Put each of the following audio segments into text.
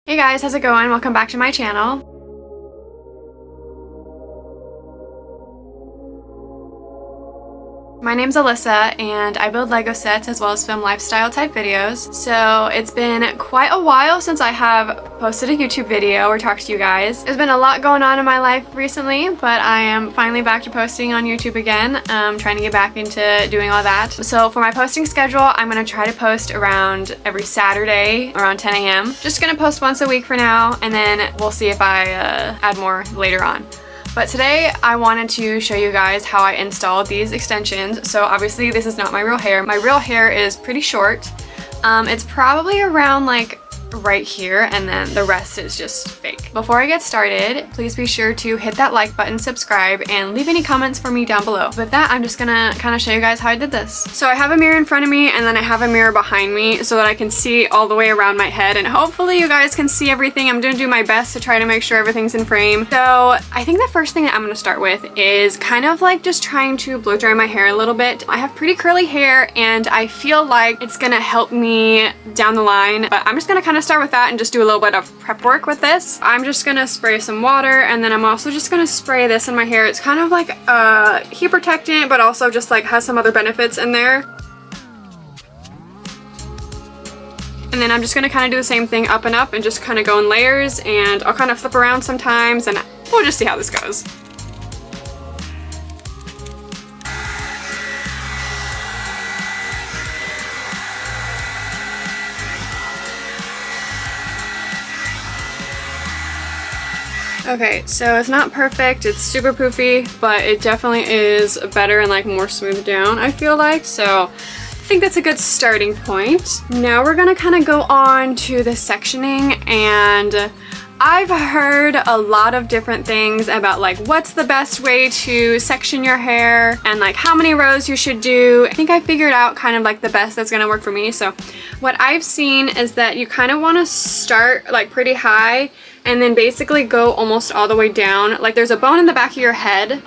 Hey guys, how's it going? Welcome back to my channel. My name's Alyssa and I build Lego sets as well as film lifestyle type videos. So it's been quite a while since I have posted a YouTube video or talked to you guys. There's been a lot going on in my life recently, but I am finally back to posting on YouTube again. Trying to get back into doing all that. So for my posting schedule, I'm going to try to post around every Saturday around 10 a.m. Just going to post once a week for now, and then we'll see if I add more later on. But today I wanted to show you guys how I installed these extensions. So obviously this is not my real hair. My real hair is pretty short. It's probably around like right here, and then the rest is just fake. Before I get started, please be sure to hit that like button, subscribe, and leave any comments for me down below. With that, I'm just gonna kind of show you guys how I did this. So I have a mirror in front of me, and then I have a mirror behind me so that I can see all the way around my head, and hopefully you guys can see everything. I'm gonna do my best to try to make sure everything's in frame. So I think the first thing that I'm gonna start with is kind of like just trying to blow dry my hair a little bit. I have pretty curly hair and I feel like it's gonna help me down the line, but I'm just gonna kind of start with that and just do a little bit of prep work with this. I'm just gonna spray some water, and then I'm also just gonna spray this in my hair. It's kind of like a heat protectant, but also just like has some other benefits in there. And then I'm just gonna kind of do the same thing up and up and just kind of go in layers, and I'll kind of flip around sometimes, and we'll just see how this goes. Okay, so it's not perfect, it's super poofy, but it definitely is better and like more smoothed down, I feel like. So I think that's a good starting point. Now we're gonna kind of go on to the sectioning, and I've heard a lot of different things about like what's the best way to section your hair and like how many rows you should do. I think I figured out kind of like the best that's gonna work for me. So what I've seen is that you kind of want to start like pretty high and then basically go almost all the way down. Like there's a bone in the back of your head.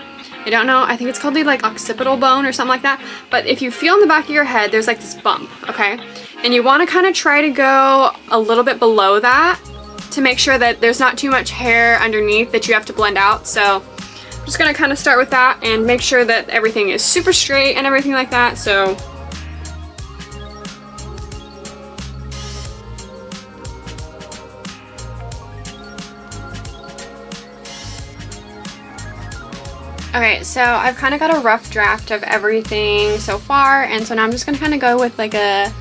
I don't know, I think it's called the like occipital bone or something like that. But if you feel in the back of your head, there's like this bump, okay? And you want to kind of try to go a little bit below that to make sure that there's not too much hair underneath that you have to blend out. So I'm just gonna kind of start with that and make sure that everything is super straight and everything like that. So okay, so I've kind of got a rough draft of everything so far, and so now I'm just gonna kind of go with like a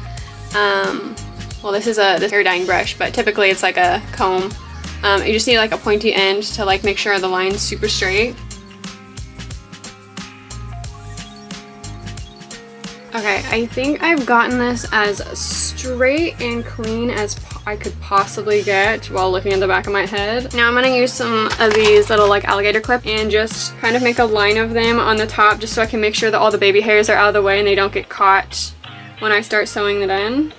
well, this is this hair dyeing brush, but typically it's like a comb. You just need like a pointy end to like make sure the line's super straight. Okay, I think I've gotten this as straight and clean as I could possibly get while looking at the back of my head. Now I'm gonna use some of these little like alligator clips and just kind of make a line of them on the top just so I can make sure that all the baby hairs are out of the way and they don't get caught when I start sewing it in.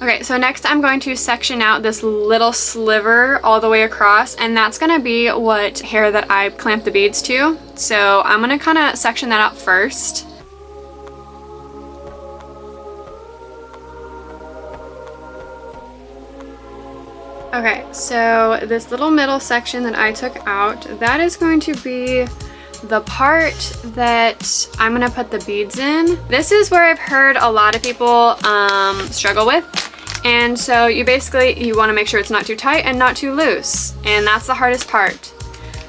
Okay, so next I'm going to section out this little sliver all the way across, and that's gonna be what hair that I clamp the beads to. So I'm gonna kind of section that out first. Okay, so this little middle section that I took out, that is going to be the part that I'm gonna put the beads in. This is where I've heard a lot of people struggle with. And so you want to make sure it's not too tight and not too loose, and that's the hardest part.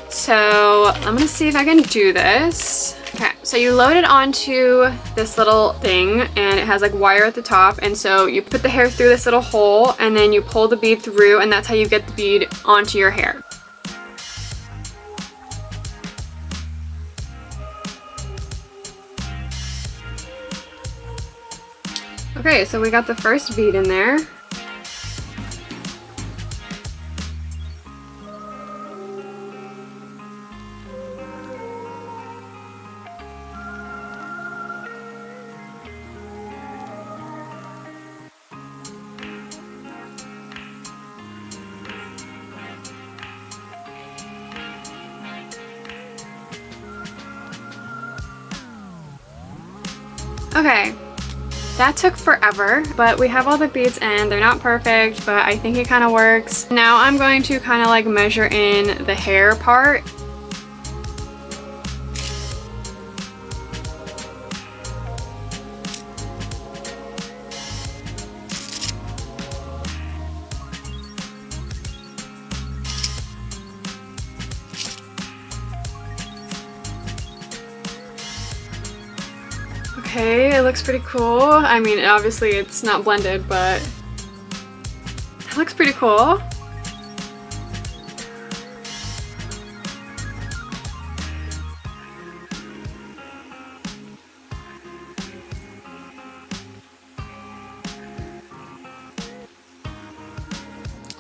So I'm gonna see if I can do this. Okay, so you load it onto this little thing, and it has like wire at the top, and so you put the hair through this little hole, and then you pull the bead through, and that's how you get the bead onto your hair. Okay, so we got the first bead in there. Okay, that took forever, but we have all the beads in. They're not perfect, but I think it kind of works. Now I'm going to kind of like measure in the hair part. Okay, it looks pretty cool. I mean, obviously it's not blended, but that looks pretty cool.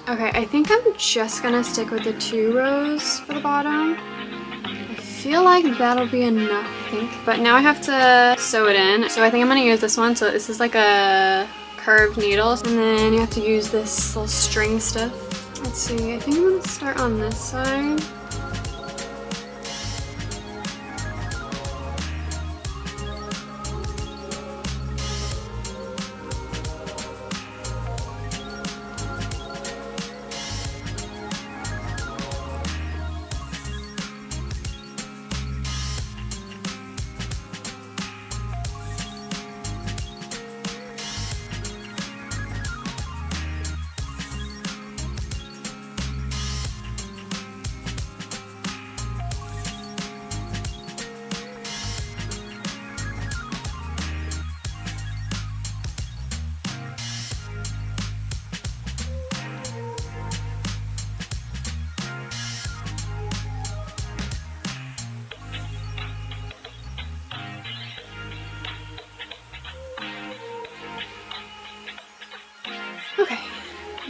Okay, I think I'm just gonna stick with the 2 rows for the bottom. I feel like that'll be enough, I think. But now I have to sew it in. So I think I'm gonna use this one. So this is like a curved needle. And then you have to use this little string stuff. Let's see, I think I'm gonna start on this side. Okay,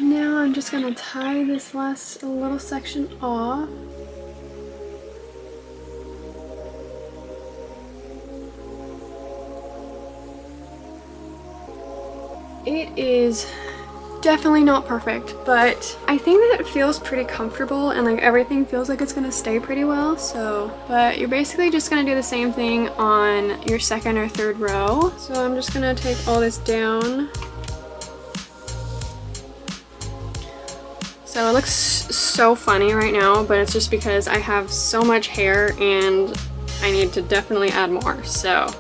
now I'm just gonna tie this last little section off. It is definitely not perfect, but I think that it feels pretty comfortable and like everything feels like it's gonna stay pretty well. So, but you're basically just gonna do the same thing on your 2nd or 3rd row. So I'm just gonna take all this down. So it looks so funny right now, but it's just because I have so much hair and I need to definitely add more, so.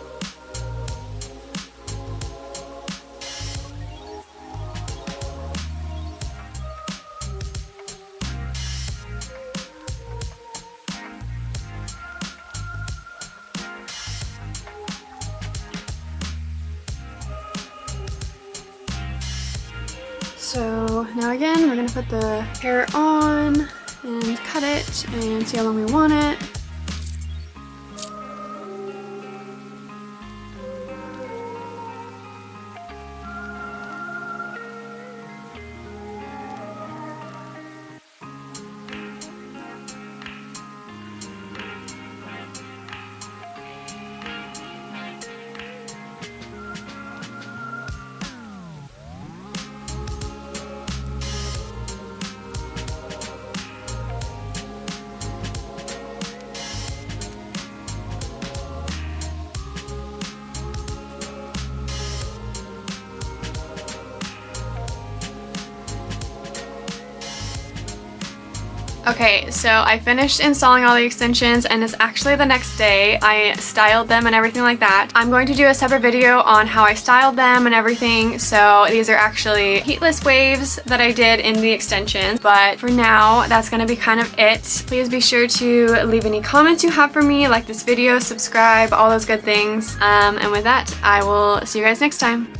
So now again, we're gonna put the hair on and cut it and see how long we want it. Okay, so I finished installing all the extensions and it's actually the next day. I styled them and everything like that. I'm going to do a separate video on how I styled them and everything. So these are actually heatless waves that I did in the extensions. But for now, that's gonna be kind of it. Please be sure to leave any comments you have for me, like this video, subscribe, all those good things. And with that, I will see you guys next time.